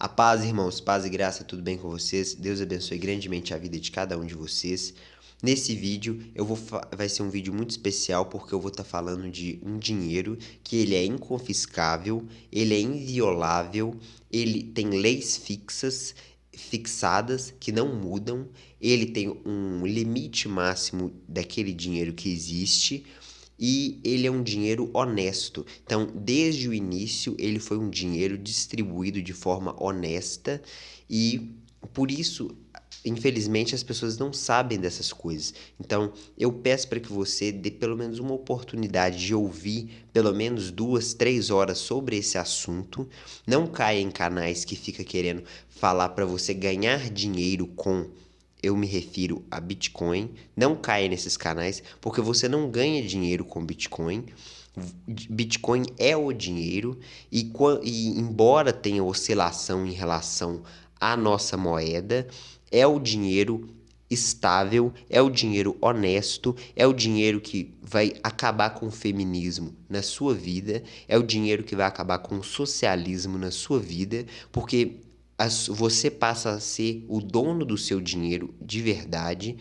A paz, irmãos, paz e graça, tudo bem com vocês? Deus abençoe grandemente a vida de cada um de vocês. Nesse vídeo, vai ser um vídeo muito especial porque eu vou estar falando de um dinheiro que ele é inconfiscável, ele é inviolável, ele tem leis fixadas que não mudam, ele tem um limite máximo daquele dinheiro que existe e ele é um dinheiro honesto. Então, desde o início, ele foi um dinheiro distribuído de forma honesta e por isso, infelizmente, as pessoas não sabem dessas coisas. Então, eu peço para que você dê pelo menos uma oportunidade de ouvir pelo menos 2, 3 horas sobre esse assunto. Não caia em canais que fica querendo falar para você ganhar dinheiro com, eu me refiro a Bitcoin. Não caia nesses canais, porque você não ganha dinheiro com Bitcoin. Bitcoin é o dinheiro e embora tenha oscilação em relação à nossa moeda, é o dinheiro estável, é o dinheiro honesto, é o dinheiro que vai acabar com o feminismo na sua vida, é o dinheiro que vai acabar com o socialismo na sua vida, porque você passa a ser o dono do seu dinheiro de verdade.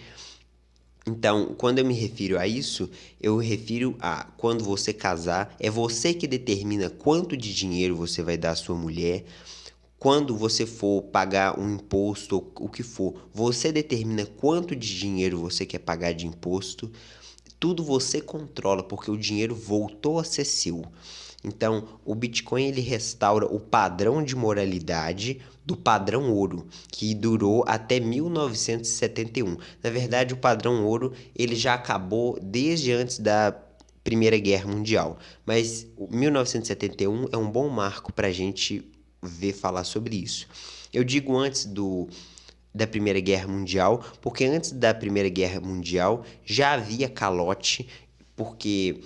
Então, quando eu me refiro a isso, eu refiro a quando você casar, é você que determina quanto de dinheiro você vai dar à sua mulher. Quando você for pagar um imposto ou o que for, você determina quanto de dinheiro você quer pagar de imposto. Tudo você controla, porque o dinheiro voltou a ser seu. Então, o Bitcoin ele restaura o padrão de moralidade do padrão ouro, que durou até 1971. Na verdade, o padrão ouro ele já acabou desde antes da Primeira Guerra Mundial, mas 1971 é um bom marco para a gente ver falar sobre isso. Eu digo antes da Primeira Guerra Mundial, porque antes da Primeira Guerra Mundial já havia calote, porque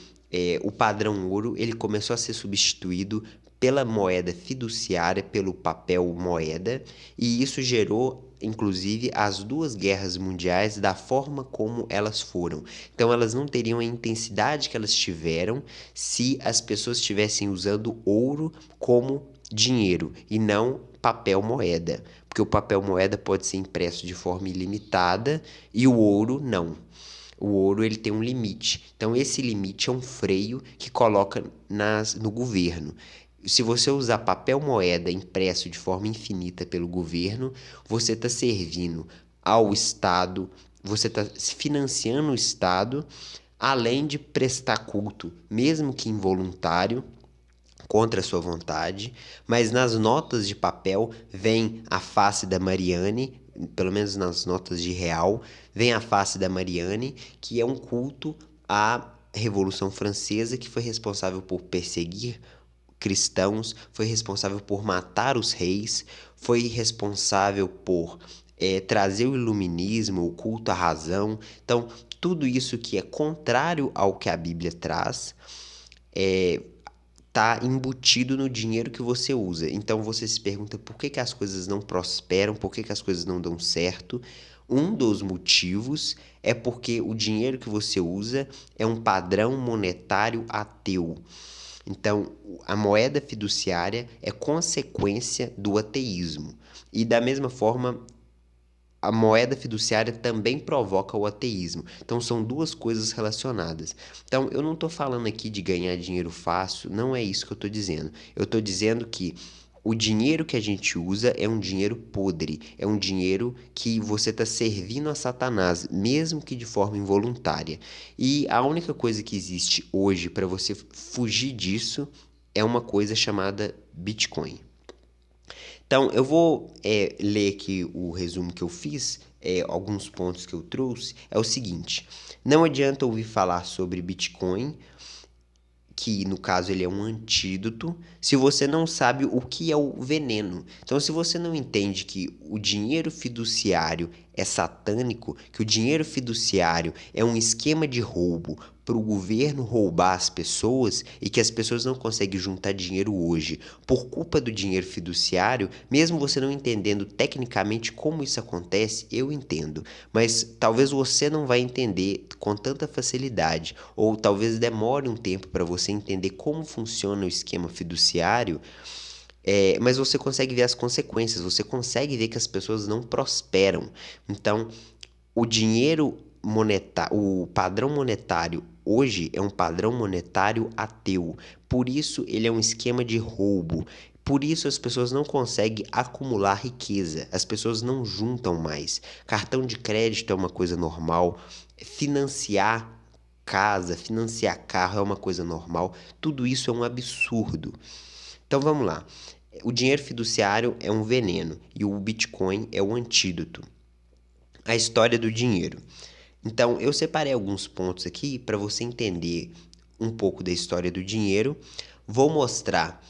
o padrão ouro ele começou a ser substituído pela moeda fiduciária, pelo papel moeda, e isso gerou inclusive as duas guerras mundiais da forma como elas foram. Então elas não teriam a intensidade que elas tiveram se as pessoas estivessem usando ouro como dinheiro e não papel moeda, porque o papel moeda pode ser impresso de forma ilimitada e o ouro não. O ouro ele tem um limite. Então esse limite é um freio que coloca no governo. Se você usar papel moeda impresso de forma infinita pelo governo, você está servindo ao Estado, você está financiando o Estado, além de prestar culto, mesmo que involuntário, contra a sua vontade, mas nas notas de papel vem a face da Mariane, pelo menos nas notas de real, vem a face da Mariane, que é um culto à Revolução Francesa, que foi responsável por perseguir cristãos, foi responsável por matar os reis, foi responsável por trazer o iluminismo, o culto à razão. Então, tudo isso que é contrário ao que a Bíblia traz, tá embutido no dinheiro que você usa. Então você se pergunta por que as coisas não prosperam, por que as coisas não dão certo. Um dos motivos é porque o dinheiro que você usa é um padrão monetário ateu. Então, a moeda fiduciária é consequência do ateísmo. E da mesma forma, a moeda fiduciária também provoca o ateísmo. Então são duas coisas relacionadas. Então eu não estou falando aqui de ganhar dinheiro fácil, não é isso que eu estou dizendo. Eu estou dizendo que o dinheiro que a gente usa é um dinheiro podre, é um dinheiro que você está servindo a Satanás, mesmo que de forma involuntária. E a única coisa que existe hoje para você fugir disso é uma coisa chamada Bitcoin. Então, eu vou ler aqui o resumo que eu fiz, alguns pontos que eu trouxe. É o seguinte: não adianta ouvir falar sobre Bitcoin, que no caso ele é um antídoto, se você não sabe o que é o veneno. Então, se você não entende que o dinheiro fiduciário é satânico, que o dinheiro fiduciário é um esquema de roubo para o governo roubar as pessoas e que as pessoas não conseguem juntar dinheiro hoje por culpa do dinheiro fiduciário, mesmo você não entendendo tecnicamente como isso acontece, eu entendo, mas talvez você não vai entender com tanta facilidade, ou talvez demore um tempo para você entender como funciona o esquema fiduciário. Mas você consegue ver as consequências, você consegue ver que as pessoas não prosperam. Então, o dinheiro monetário, o padrão monetário hoje é um padrão monetário ateu. Por isso, ele é um esquema de roubo. Por isso, as pessoas não conseguem acumular riqueza. As pessoas não juntam mais. Cartão de crédito é uma coisa normal. Financiar casa, financiar carro é uma coisa normal. Tudo isso é um absurdo. Então vamos lá. O dinheiro fiduciário é um veneno e o Bitcoin é o antídoto. A história do dinheiro. Então, eu separei alguns pontos aqui para você entender um pouco da história do dinheiro. Vou mostrar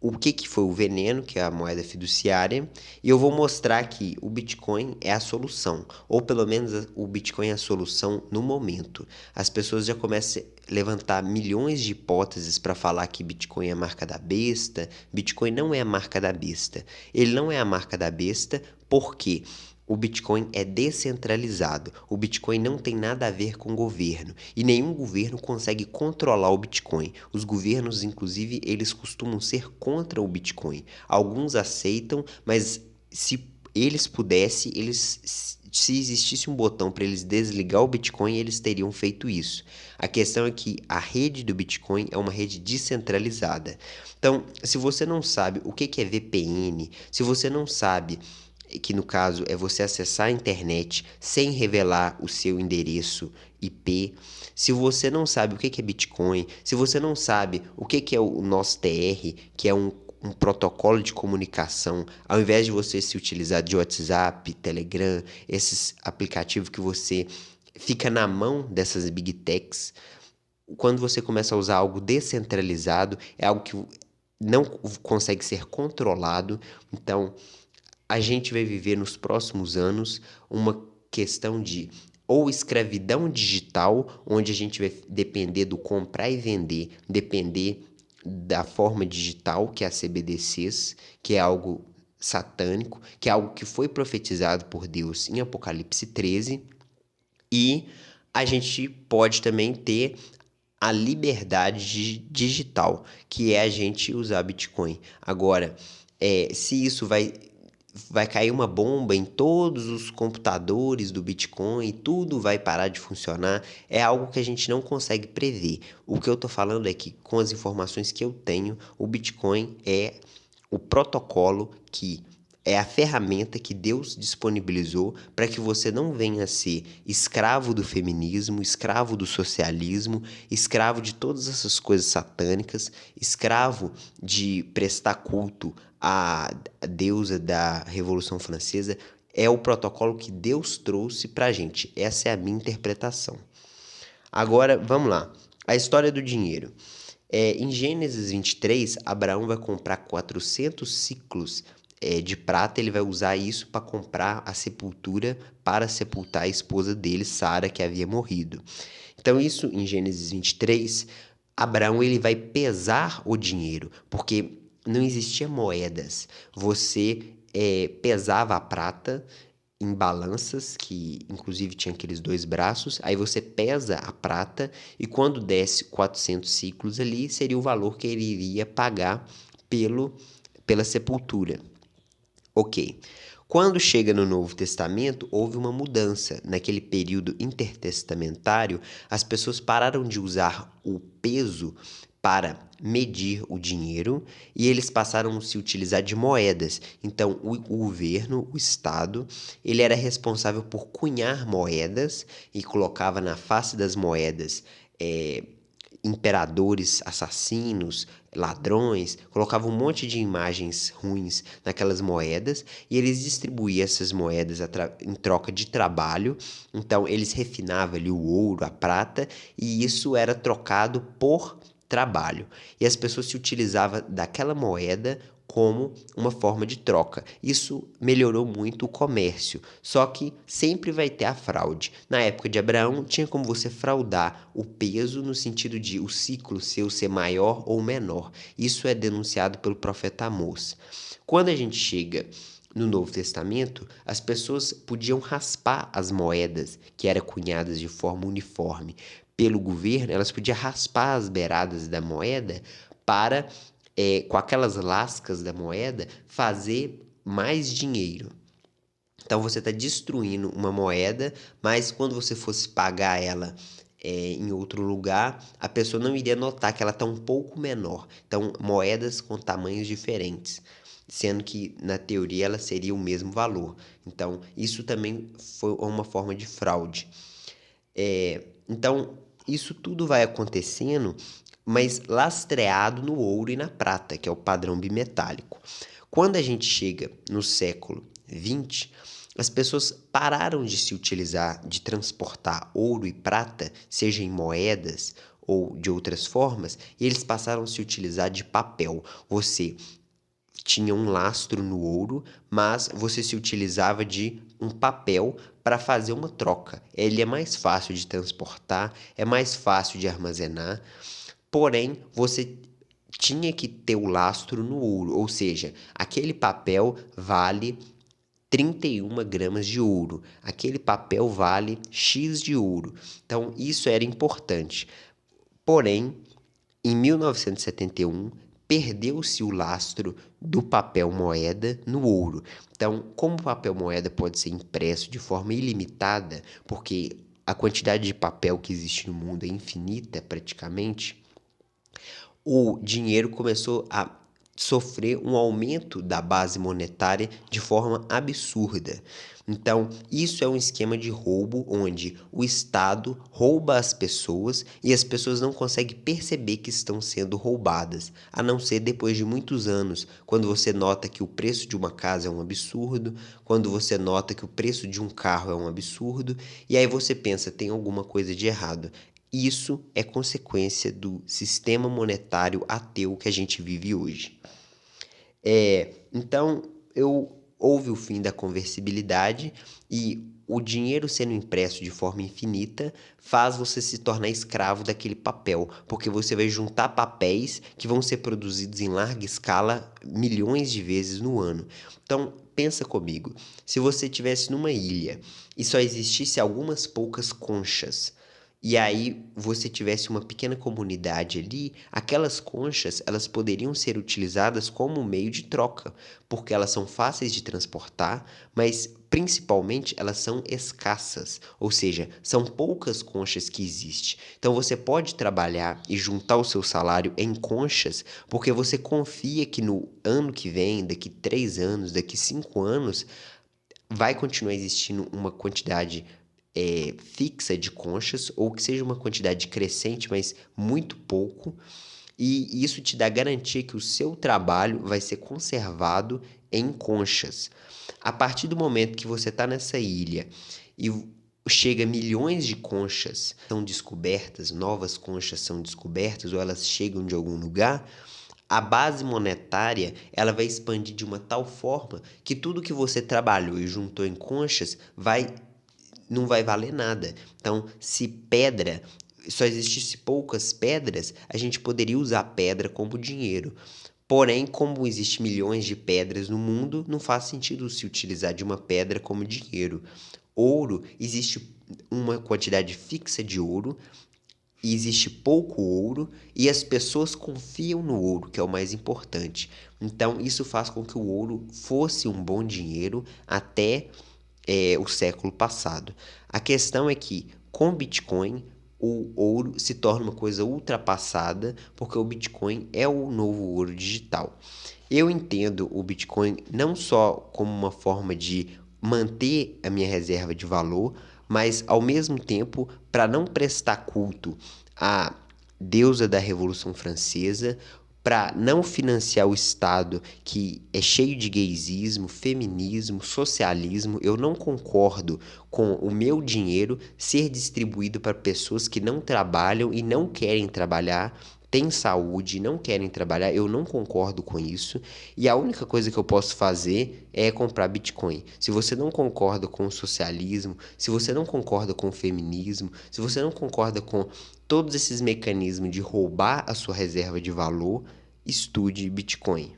o que foi o veneno, que é a moeda fiduciária, e eu vou mostrar que o Bitcoin é a solução, ou pelo menos o Bitcoin é a solução no momento. As pessoas já começam a levantar milhões de hipóteses para falar que Bitcoin é a marca da besta. Bitcoin não é a marca da besta. Ele não é a marca da besta porque o Bitcoin é descentralizado. O Bitcoin não tem nada a ver com o governo e nenhum governo consegue controlar o Bitcoin. Os governos, inclusive, eles costumam ser contra o Bitcoin. Alguns aceitam, mas se eles pudessem, se existisse um botão para eles desligar o Bitcoin, eles teriam feito isso. A questão é que a rede do Bitcoin é uma rede descentralizada. Então, se você não sabe o que é VPN, se você não sabe que no caso é você acessar a internet sem revelar o seu endereço IP. Se você não sabe o que é Bitcoin, se você não sabe o que é o nosso TR, que é um protocolo de comunicação, ao invés de você se utilizar de WhatsApp, Telegram, esses aplicativos que você fica na mão dessas big techs, quando você começa a usar algo descentralizado, é algo que não consegue ser controlado. Então, a gente vai viver nos próximos anos uma questão de ou escravidão digital, onde a gente vai depender do comprar e vender, depender da forma digital, que é a CBDCs, que é algo satânico, que é algo que foi profetizado por Deus em Apocalipse 13, e a gente pode também ter a liberdade digital, que é a gente usar Bitcoin. Agora, se isso vai cair uma bomba em todos os computadores do Bitcoin, tudo vai parar de funcionar, é algo que a gente não consegue prever. O que eu estou falando é que, com as informações que eu tenho, o Bitcoin é o protocolo que é a ferramenta que Deus disponibilizou para que você não venha a ser escravo do feminismo, escravo do socialismo, escravo de todas essas coisas satânicas, escravo de prestar culto à deusa da Revolução Francesa. É o protocolo que Deus trouxe para a gente. Essa é a minha interpretação. Agora, vamos lá. A história do dinheiro. Em Gênesis 23, Abraão vai comprar 400 ciclos de prata. Ele vai usar isso para comprar a sepultura para sepultar a esposa dele, Sara, que havia morrido. Então, isso em Gênesis 23, Abraão ele vai pesar o dinheiro, porque não existia moedas. Você pesava a prata em balanças, que inclusive tinha aqueles dois braços, aí você pesa a prata e quando desce 400 ciclos ali, seria o valor que ele iria pagar pela sepultura. Ok. Quando chega no Novo Testamento, houve uma mudança. Naquele período intertestamentário, as pessoas pararam de usar o peso para medir o dinheiro e eles passaram a se utilizar de moedas. Então, o governo, o Estado, ele era responsável por cunhar moedas e colocava na face das moedas imperadores assassinos, ladrões, colocavam um monte de imagens ruins naquelas moedas e eles distribuíam essas moedas em troca de trabalho. Então eles refinavam ali o ouro, a prata, e isso era trocado por trabalho. E as pessoas se utilizavam daquela moeda como uma forma de troca. Isso melhorou muito o comércio, só que sempre vai ter a fraude. Na época de Abraão, tinha como você fraudar o peso no sentido de o ciclo seu ser maior ou menor. Isso é denunciado pelo profeta Amós. Quando a gente chega no Novo Testamento, as pessoas podiam raspar as moedas que eram cunhadas de forma uniforme pelo governo, elas podiam raspar as beiradas da moeda para com aquelas lascas da moeda, fazer mais dinheiro. Então você está destruindo uma moeda, mas quando você fosse pagar ela em outro lugar, a pessoa não iria notar que ela está um pouco menor. Então, moedas com tamanhos diferentes, sendo que na teoria ela seria o mesmo valor. Então, isso também foi uma forma de fraude. Então, isso tudo vai acontecendo, mas lastreado no ouro e na prata, que é o padrão bimetálico. Quando a gente chega no século XX, as pessoas pararam de se utilizar, de transportar ouro e prata, seja em moedas ou de outras formas, e eles passaram a se utilizar de papel. Você tinha um lastro no ouro, mas você se utilizava de um papel para fazer uma troca. Ele é mais fácil de transportar, é mais fácil de armazenar, porém você tinha que ter o lastro no ouro, ou seja, aquele papel vale 31 gramas de ouro, aquele papel vale X de ouro. Então isso era importante. Porém, em 1971, perdeu-se o lastro do papel moeda no ouro. Então, como o papel moeda pode ser impresso de forma ilimitada, porque a quantidade de papel que existe no mundo é infinita praticamente, o dinheiro começou a sofrer um aumento da base monetária de forma absurda. Então, isso é um esquema de roubo onde o Estado rouba as pessoas e as pessoas não conseguem perceber que estão sendo roubadas, a não ser depois de muitos anos, quando você nota que o preço de uma casa é um absurdo, quando você nota que o preço de um carro é um absurdo, e aí você pensa, tem alguma coisa de errado. Isso é consequência do sistema monetário ateu que a gente vive hoje. Então, houve o fim da conversibilidade e o dinheiro sendo impresso de forma infinita faz você se tornar escravo daquele papel, porque você vai juntar papéis que vão ser produzidos em larga escala milhões de vezes no ano. Então, pensa comigo, se você estivesse numa ilha e só existisse algumas poucas conchas, e aí você tivesse uma pequena comunidade ali, aquelas conchas, elas poderiam ser utilizadas como meio de troca, porque elas são fáceis de transportar, mas principalmente elas são escassas, ou seja, são poucas conchas que existem. Então você pode trabalhar e juntar o seu salário em conchas, porque você confia que no ano que vem, daqui 3 anos, daqui 5 anos, vai continuar existindo uma quantidade fixa de conchas, ou que seja uma quantidade crescente, mas muito pouco, e isso te dá garantia que o seu trabalho vai ser conservado em conchas. A partir do momento que você está nessa ilha e chega milhões de conchas são descobertas, novas conchas são descobertas ou elas chegam de algum lugar, a base monetária ela vai expandir de uma tal forma que tudo que você trabalhou e juntou em conchas não vai valer nada. Então, se pedra, só existisse poucas pedras, a gente poderia usar pedra como dinheiro. Porém, como existem milhões de pedras no mundo, não faz sentido se utilizar de uma pedra como dinheiro. Ouro, existe uma quantidade fixa de ouro, e existe pouco ouro, e as pessoas confiam no ouro, que é o mais importante. Então, isso faz com que o ouro fosse um bom dinheiro até o século passado. A questão é que, com Bitcoin, o ouro se torna uma coisa ultrapassada, porque o Bitcoin é o novo ouro digital. Eu entendo o Bitcoin não só como uma forma de manter a minha reserva de valor, mas ao mesmo tempo para não prestar culto à deusa da Revolução Francesa, para não financiar o Estado que é cheio de gaysismo, feminismo, socialismo. Eu não concordo com o meu dinheiro ser distribuído para pessoas que não trabalham e não querem trabalhar, têm saúde, não querem trabalhar. Eu não concordo com isso. E a única coisa que eu posso fazer é comprar Bitcoin. Se você não concorda com o socialismo, se você não concorda com o feminismo, se você não concorda com todos esses mecanismos de roubar a sua reserva de valor, estude Bitcoin.